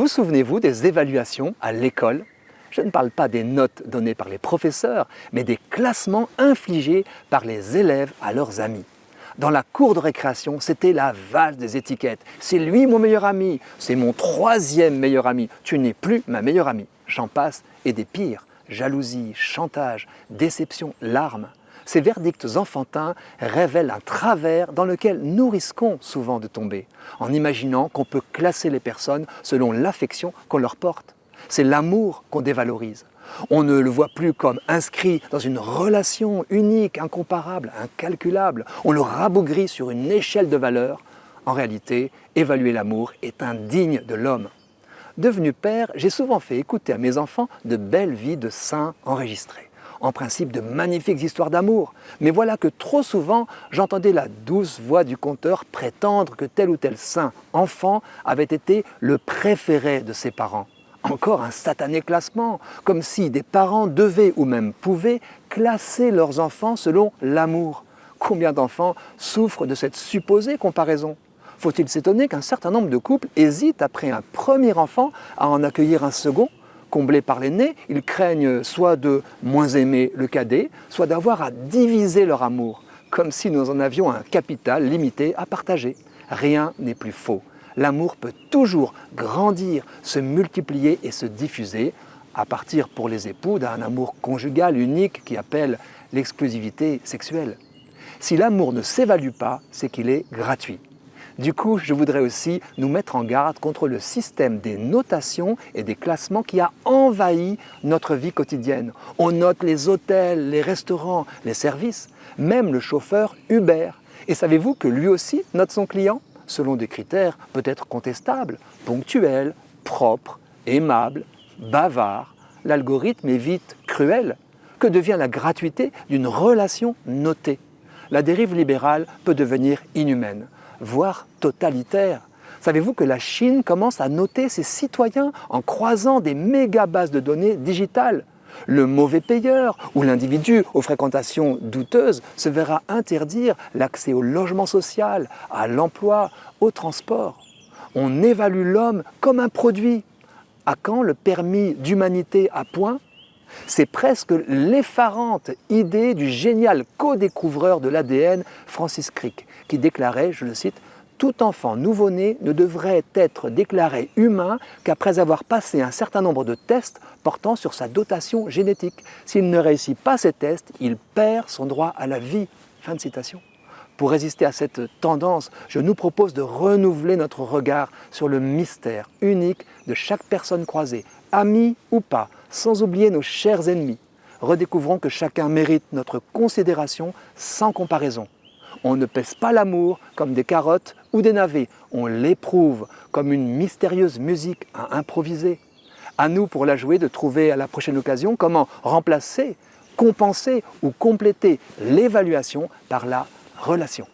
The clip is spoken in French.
Vous souvenez-vous des évaluations à l'école? Je ne parle pas des notes données par les professeurs, mais des classements infligés par les élèves à leurs amis. Dans la cour de récréation, c'était la valse des étiquettes. C'est lui mon meilleur ami, c'est mon troisième meilleur ami, tu n'es plus ma meilleure amie. J'en passe et des pires. Jalousie, chantage, déception, larmes. Ces verdicts enfantins révèlent un travers dans lequel nous risquons souvent de tomber, en imaginant qu'on peut classer les personnes selon l'affection qu'on leur porte. C'est l'amour qu'on dévalorise. On ne le voit plus comme inscrit dans une relation unique, incomparable, incalculable. On le rabougrit sur une échelle de valeurs. En réalité, évaluer l'amour est indigne de l'homme. Devenu père, j'ai souvent fait écouter à mes enfants de belles vies de saints enregistrées. En principe, de magnifiques histoires d'amour. Mais voilà que trop souvent, j'entendais la douce voix du conteur prétendre que tel ou tel saint enfant avait été le préféré de ses parents. Encore un satané classement, comme si des parents devaient ou même pouvaient classer leurs enfants selon l'amour. Combien d'enfants souffrent de cette supposée comparaison? Faut-il s'étonner qu'un certain nombre de couples hésitent après un premier enfant à en accueillir un second? Comblés par l'aîné, ils craignent soit de moins aimer le cadet, soit d'avoir à diviser leur amour, comme si nous en avions un capital limité à partager. Rien n'est plus faux. L'amour peut toujours grandir, se multiplier et se diffuser, à partir pour les époux d'un amour conjugal unique qui appelle l'exclusivité sexuelle. Si l'amour ne s'évalue pas, c'est qu'il est gratuit. Du coup, je voudrais aussi nous mettre en garde contre le système des notations et des classements qui a envahi notre vie quotidienne. On note les hôtels, les restaurants, les services, même le chauffeur Uber. Et savez-vous que lui aussi note son client selon des critères peut-être contestables, ponctuels, propres, aimables, bavards? L'algorithme est vite cruel. Que devient la gratuité d'une relation notée? La dérive libérale peut devenir inhumaine, voire totalitaire. Savez-vous que la Chine commence à noter ses citoyens en croisant des méga bases de données digitales? Le mauvais payeur ou l'individu aux fréquentations douteuses se verra interdire l'accès au logement social, à l'emploi, au transport. On évalue l'homme comme un produit. À quand le permis d'humanité à point? C'est presque l'effarante idée du génial co-découvreur de l'ADN, Francis Crick, qui déclarait, je le cite, « Tout enfant nouveau-né ne devrait être déclaré humain qu'après avoir passé un certain nombre de tests portant sur sa dotation génétique. S'il ne réussit pas ces tests, il perd son droit à la vie. » Fin de citation. Pour résister à cette tendance, je nous propose de renouveler notre regard sur le mystère unique de chaque personne croisée, amie ou pas, sans oublier nos chers ennemis. Redécouvrons que chacun mérite notre considération sans comparaison. On ne pèse pas l'amour comme des carottes ou des navets, on l'éprouve comme une mystérieuse musique à improviser. À nous pour la jouer de trouver à la prochaine occasion comment remplacer, compenser ou compléter l'évaluation par la relation.